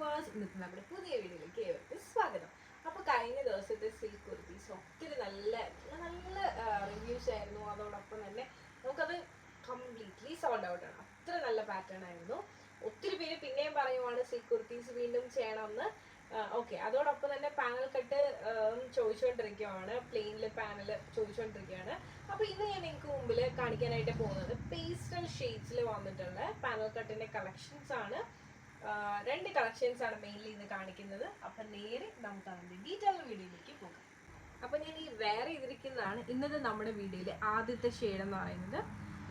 Viewers, ഇന്നത്തെ നമ്മുടെ പുതിയ വീഡിയോയിലേക്ക് ഏവർക്കും സ്വാഗതം. അപ്പോൾ കഴിഞ്ഞ ദിവസത്തെ സിൽക്ക് കുർത്തീസ് ഒത്തിരി നല്ല നല്ല റിവ്യൂസ് ആയിരുന്നു. അതോടൊപ്പം തന്നെ നമുക്കത് കംപ്ലീറ്റ്ലി സോൾഡ് ഔട്ട് ആണ്. അത്ര നല്ല പാറ്റേൺ ആയിരുന്നു. ഒത്തിരി പേര് പിന്നെയും പറയുവാണ് സിൽക്ക് കുർത്തീസ് വീണ്ടും ചെയ്യണമെന്ന്. ഓക്കെ, അതോടൊപ്പം തന്നെ പാനൽ കട്ട് ചോദിച്ചുകൊണ്ടിരിക്കുകയാണ്, പ്ലെയിനിൽ പാനൽ ചോദിച്ചുകൊണ്ടിരിക്കുകയാണ്. അപ്പോൾ ഇന്ന് ഞാൻ നിങ്ങൾക്ക് മുമ്പിൽ കാണിക്കാനായിട്ട് പോകുന്നത് പേസ്റ്റൽ ഷെയ്ഡ്സിൽ വന്നിട്ടുള്ള പാനൽ കട്ടിന്റെ കളക്ഷൻസ് ആണ്. രണ്ട് കളക്ഷൻസ് ആണ് മെയിൻലി ഇന്ന് കാണിക്കുന്നത്. അപ്പം നേരെ നമുക്ക് അതിൻ്റെ ഡീറ്റെയിൽ വീഡിയോയിലേക്ക് പോകാം. അപ്പം ഞാൻ ഈ വെയർ ചെയ്തിരിക്കുന്നതാണ് ഇന്നത്തെ നമ്മുടെ വീഡിയോയിലെ ആദ്യത്തെ ഷെയ്ഡ് എന്ന് പറയുന്നത്.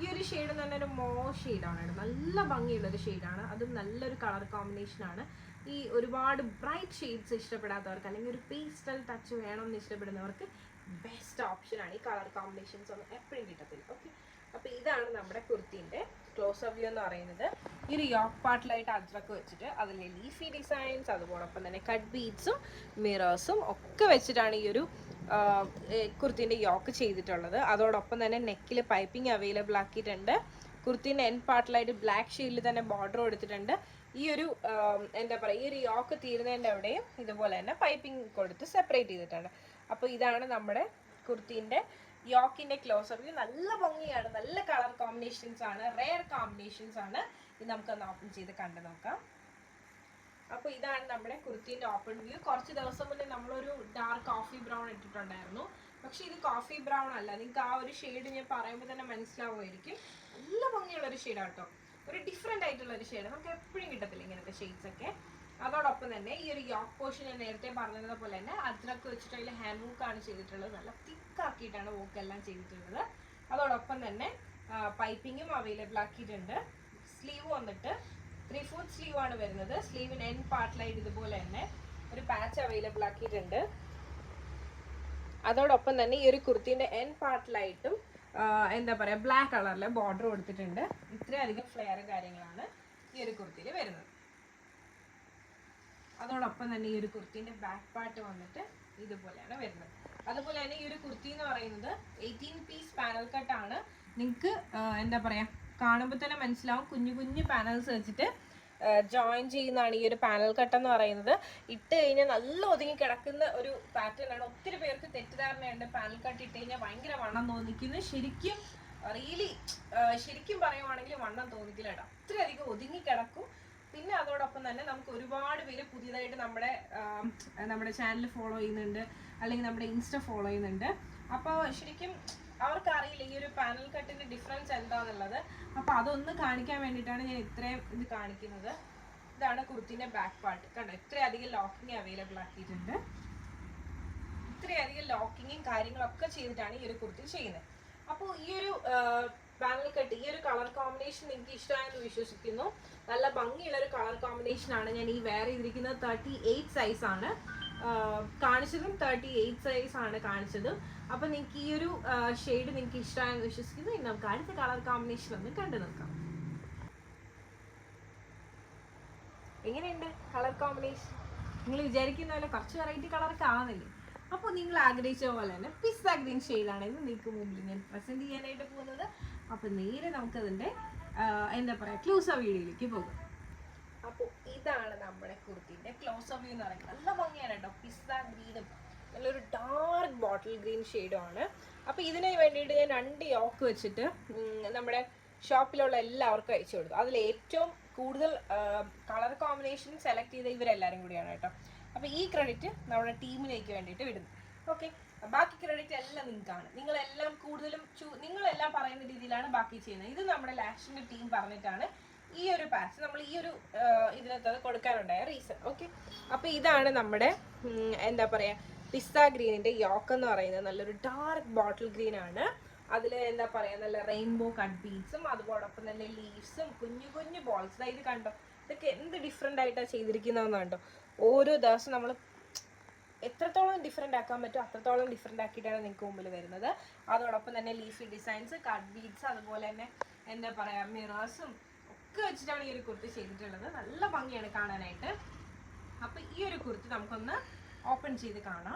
ഈ ഒരു ഷെയ്ഡ് എന്ന് പറഞ്ഞാൽ ഒരു ഷെയ്ഡാണ്, നല്ല ഭംഗിയുള്ളൊരു ഷെയ്ഡാണ്. അതും നല്ലൊരു കളർ കോമ്പിനേഷനാണ്. ഈ ഒരുപാട് ബ്രൈറ്റ് ഷെയ്ഡ്സ് ഇഷ്ടപ്പെടാത്തവർക്ക് അല്ലെങ്കിൽ ഒരു പേസ്റ്റൽ ടച്ച് വേണമെന്ന് ഇഷ്ടപ്പെടുന്നവർക്ക് ബെസ്റ്റ് ഓപ്ഷനാണ്. ഈ കളർ കോമ്പിനേഷൻസ് ഒന്നും എപ്പോഴും കിട്ടത്തില്ല. ഓക്കെ, അപ്പോൾ ഇതാണ് നമ്മുടെ കുർത്തിൻ്റെ ക്ലോസ് അപ്പ് വ്യൂ എന്ന് പറയുന്നത്. ഈ ഒരു യോക്ക് പാർട്ടിലായിട്ട് അജ്രക്ക് വെച്ചിട്ട് അതിൽ ലീഫി ഡിസൈൻസ്, അതുപോലൊപ്പം തന്നെ കട്ട് ബീഡ്സും മിറേഴ്സും ഒക്കെ വെച്ചിട്ടാണ് ഈ ഒരു കുർത്തിൻ്റെ യോക്ക് ചെയ്തിട്ടുള്ളത്. അതോടൊപ്പം തന്നെ നെക്കിൽ പൈപ്പിംഗ് അവൈലബിൾ ആക്കിയിട്ടുണ്ട്. കുർത്തിൻ്റെ എൻ പാർട്ടിലായിട്ട് ബ്ലാക്ക് ഷെയ്ഡിൽ തന്നെ ബോർഡർ കൊടുത്തിട്ടുണ്ട്. ഈ ഒരു എന്താ പറയുക, ഈ ഒരു യോക്ക് തീരുന്നതിൻ്റെ അവിടെയും ഇതുപോലെ തന്നെ പൈപ്പിംഗ് കൊടുത്ത് സെപ്പറേറ്റ് ചെയ്തിട്ടുണ്ട്. അപ്പോൾ ഇതാണ് നമ്മുടെ കുർത്തിൻ്റെ യോക്കിൻ്റെ ക്ലോസ് അപ്പ്. നല്ല ഭംഗിയാണ്, നല്ല കളർ കോമ്പിനേഷൻസ് ആണ്, റെയർ കോമ്പിനേഷൻസ് ആണ്. ഇത് നമുക്കൊന്ന് ഓപ്പൺ ചെയ്ത് കണ്ടു നോക്കാം. അപ്പോൾ ഇതാണ് നമ്മുടെ കുർത്തിൻ്റെ ഓപ്പൺ വ്യൂ. കുറച്ച് ദിവസം മുന്നേ നമ്മളൊരു ഡാർക്ക് കോഫി ബ്രൗൺ ഇട്ടിട്ടുണ്ടായിരുന്നു. പക്ഷെ ഇത് കോഫി ബ്രൗൺ അല്ല. നിങ്ങൾക്ക് ആ ഒരു ഷെയ്ഡ് ഞാൻ പറയുമ്പോൾ തന്നെ മനസ്സിലാവുമായിരിക്കും. നല്ല ഭംഗിയുള്ളൊരു ഷെയ്ഡാണ് കേട്ടോ. ഒരു ഡിഫറെൻ്റ് ആയിട്ടുള്ളൊരു ഷെയ്ഡ്, നമുക്ക് എപ്പോഴും കിട്ടത്തില്ല ഇങ്ങനത്തെ ഷെയ്ഡ്സ് ഒക്കെ. അതോടൊപ്പം തന്നെ ഈ ഒരു യോക്ക് പോർഷൻ ഞാൻ നേരത്തെ പറഞ്ഞതുപോലെ തന്നെ അജ്രക്ക് വെച്ചിട്ട് അതിൽ ഹാൻഡ് വൂക്കാണ് ചെയ്തിട്ടുള്ളത്. നല്ല തിക്കാക്കിയിട്ടാണ് വൂക്ക് എല്ലാം ചെയ്തിട്ടുള്ളത്. അതോടൊപ്പം തന്നെ പൈപ്പിങ്ങും അവൈലബിൾ ആക്കിയിട്ടുണ്ട്. സ്ലീവ് വന്നിട്ട് 3/4 സ്ലീവ് ആണ് വരുന്നത്. സ്ലീവിന് എൻ പാർട്ടിലായിട്ട് ഇതുപോലെ തന്നെ ഒരു പാച്ച് അവൈലബിൾ ആക്കിയിട്ടുണ്ട്. അതോടൊപ്പം തന്നെ ഈ ഒരു കുർത്തിൻ്റെ എൻ പാർട്ടിലായിട്ടും എന്താ പറയുക, ബ്ലാക്ക് കളറിലെ ബോർഡർ കൊടുത്തിട്ടുണ്ട്. ഇത്രയധികം ഫ്ലെയർ കാര്യങ്ങളാണ് ഈ ഒരു കുർത്തിയിൽ വരുന്നത്. അതോടൊപ്പം തന്നെ ഈ ഒരു കുർത്തിൻ്റെ ബാക്ക് പാർട്ട് വന്നിട്ട് ഇതുപോലെയാണ് വരുന്നത്. അതുപോലെ തന്നെ ഈ ഒരു കുർത്തി എന്ന് പറയുന്നത് 18 പീസ് പാനൽ കട്ടാണ്. നിങ്ങൾക്ക് എന്താ പറയുക, കാണുമ്പോൾ തന്നെ മനസ്സിലാവും, കുഞ്ഞു കുഞ്ഞു പാനൽസ് വെച്ചിട്ട് ജോയിൻ ചെയ്യുന്നതാണ് ഈ ഒരു പാനൽ കട്ട് എന്ന് പറയുന്നത്. ഇട്ട് കഴിഞ്ഞാൽ നല്ല ഒതുങ്ങി കിടക്കുന്ന ഒരു പാറ്റേൺ ആണ്. ഒത്തിരി പേർക്ക് തെറ്റിദ്ധാരണയുണ്ട്, പാനൽ കട്ട് ഇട്ട് കഴിഞ്ഞാൽ ഭയങ്കര വണ്ണം തോന്നിക്കുന്നു. ശരിക്കും ശരിക്കും പറയുവാണെങ്കിൽ വണ്ണം തോന്നിക്കില്ല കേട്ടോ. അത്രയധികം ഒതുങ്ങി കിടക്കും. പിന്നെ അതോടൊപ്പം തന്നെ നമുക്ക് ഒരുപാട് പേര് പുതിയതായിട്ട് നമ്മുടെ ചാനൽ ഫോളോ ചെയ്യുന്നുണ്ട്, അല്ലെങ്കിൽ നമ്മുടെ ഇൻസ്റ്റ ഫോളോ ചെയ്യുന്നുണ്ട്. അപ്പോൾ ശരിക്കും അവർക്ക് അറിയില്ല ഈ ഒരു പാനൽ കട്ടിന്റെ ഡിഫറൻസ് എന്താണെന്നുള്ളത്. അപ്പോൾ അതൊന്ന് കാണിക്കാൻ വേണ്ടിയിട്ടാണ് ഞാൻ ഇത്രയും ഇത് കാണിക്കുന്നത്. ഇതാണ് കുർത്തിന്റെ ബാക്ക് പാർട്ട്. കണ്ടോ, ഇത്രയധികം ലോക്കിങ് അവൈലബിൾ ആക്കിയിട്ടുണ്ട്. ഇത്രയധികം ലോക്കിങ്ങും കാര്യങ്ങളൊക്കെ ചെയ്തിട്ടാണ് ഈ ഒരു കുർത്തി ചെയ്യുന്നത്. അപ്പോൾ ഈ ഒരു പാനൽ കട്ട്, ഈ ഒരു കളർ കോമ്പിനേഷൻ നിങ്ങൾക്ക് ഇഷ്ടമായെന്ന് വിശ്വസിക്കുന്നു. നല്ല ഭംഗിയുള്ള ഒരു കളർ കോമ്പിനേഷൻ ആണ്. ഞാൻ ഈ വെയർ ചെയ്തിരിക്കുന്നത് 38 സൈസ് ആണ് കാണിച്ചതും. 38 സൈസ് ആണ് കാണിച്ചതും. അപ്പോൾ നിങ്ങൾക്ക് ഈ ഒരു ഷെയ്ഡ് നിങ്ങൾക്ക് ഇഷ്ടമായെന്ന് വിശ്വസിക്കുന്നു. ഇനി നമുക്ക് അടുത്ത കളർ കോമ്പിനേഷൻ ഒന്ന് കണ്ടു നോക്കാം. എങ്ങനെയുണ്ട് കളർ കോമ്പിനേഷൻ? നിങ്ങൾ വിചാരിക്കുന്ന പോലെ കുറച്ച് വെറൈറ്റി കളറൊക്കെ ആവുന്നില്ലേ? അപ്പോൾ നിങ്ങൾ ആഗ്രഹിച്ച പോലെ തന്നെ പിസ്ത ഗ്രീൻ ഷെയ്ഡാണ് ഇന്ന് നിങ്ങൾക്ക് മുമ്പിൽ ഞാൻ പ്രസൻറ്റ് ചെയ്യാനായിട്ട് പോകുന്നത്. അപ്പോൾ നേരെ നമുക്കതിൻ്റെ എന്താ പറയുക, ക്ലോസ് അപ്പ് വീഡിയോയിലേക്ക് പോകും. അപ്പോൾ ഇതാണ് നമ്മുടെ കുർത്തിൻ്റെ ക്ലോസ് അപ്പ് വ്യൂ എന്ന് പറയുന്നത്. നല്ല ഭംഗിയാണ് കേട്ടോ. പിസ്ത ഗ്രീനും നല്ലൊരു ഡാർക്ക് ബോട്ടിൽ ഗ്രീൻ ഷെയ്ഡുമാണ്. അപ്പോൾ ഇതിന് വേണ്ടിയിട്ട് ഞാൻ 2 യോക്ക് വെച്ചിട്ട് നമ്മുടെ ഷോപ്പിലുള്ള എല്ലാവർക്കും അയച്ചു കൊടുത്തു. അതിൽ ഏറ്റവും കൂടുതൽ കളർ കോമ്പിനേഷൻ സെലക്ട് ചെയ്ത ഇവരെല്ലാവരും കൂടിയാണ് കേട്ടോ. അപ്പോൾ ഈ ക്രെഡിറ്റ് നമ്മുടെ ടീമിലേക്ക് വേണ്ടിയിട്ട് വിടുന്നു. ഓക്കെ, ബാക്കി ക്രെഡിറ്റ് എല്ലാം നിങ്ങൾക്കാണ്. നിങ്ങളെല്ലാം കൂടുതലും നിങ്ങളെല്ലാം പറയുന്ന രീതിയിലാണ് ബാക്കി ചെയ്യുന്നത്. ഇത് നമ്മുടെ ലാഷിൻ്റെ ടീം പറഞ്ഞിട്ടാണ് ഈ ഒരു പാച്ച് നമ്മൾ ഈ ഒരു ഇതിനകത്ത് കൊടുക്കാനുണ്ടായ റീസൺ. ഓക്കെ, അപ്പോൾ ഇതാണ് നമ്മുടെ എന്താ പറയുക, പിസ്ത ഗ്രീനിൻ്റെ യോക്ക് എന്ന് പറയുന്നത്. നല്ലൊരു ഡാർക്ക് ബോട്ടിൽ ഗ്രീൻ ആണ്. അതിൽ എന്താ പറയുക, നല്ല റെയിൻബോ കട്ട് ബീഡ്സും അതുപോലൊപ്പം തന്നെ ലീവ്സും കുഞ്ഞു കുഞ്ഞു ബോൾസ്. ഇത് കണ്ടോ, ഇതൊക്കെ എന്ത് ഡിഫറെൻ്റ് ആയിട്ടാണ് ചെയ്തിരിക്കുന്നതെന്ന് കണ്ടോ. ഓരോ ദിവസം നമ്മൾ എത്രത്തോളം ഡിഫറെൻ്റ് ആക്കാൻ പറ്റും അത്രത്തോളം ഡിഫറെൻ്റ് ആക്കിയിട്ടാണ് നിങ്ങൾക്ക് മുമ്പിൽ വരുന്നത്. അതോടൊപ്പം തന്നെ ലീഫി ഡിസൈൻസ്, കട്ട് ബീഡ്സ്, അതുപോലെ തന്നെ എന്താ പറയുക, മിറേഴ്സും ഒക്കെ വെച്ചിട്ടാണ് ഈ ഒരു കുർത്തി ചെയ്തിട്ടുള്ളത്. നല്ല ഭംഗിയാണ് കാണാനായിട്ട്. അപ്പോൾ ഈ ഒരു കുർത്തി നമുക്കൊന്ന് ഓപ്പൺ ചെയ്ത് കാണാം.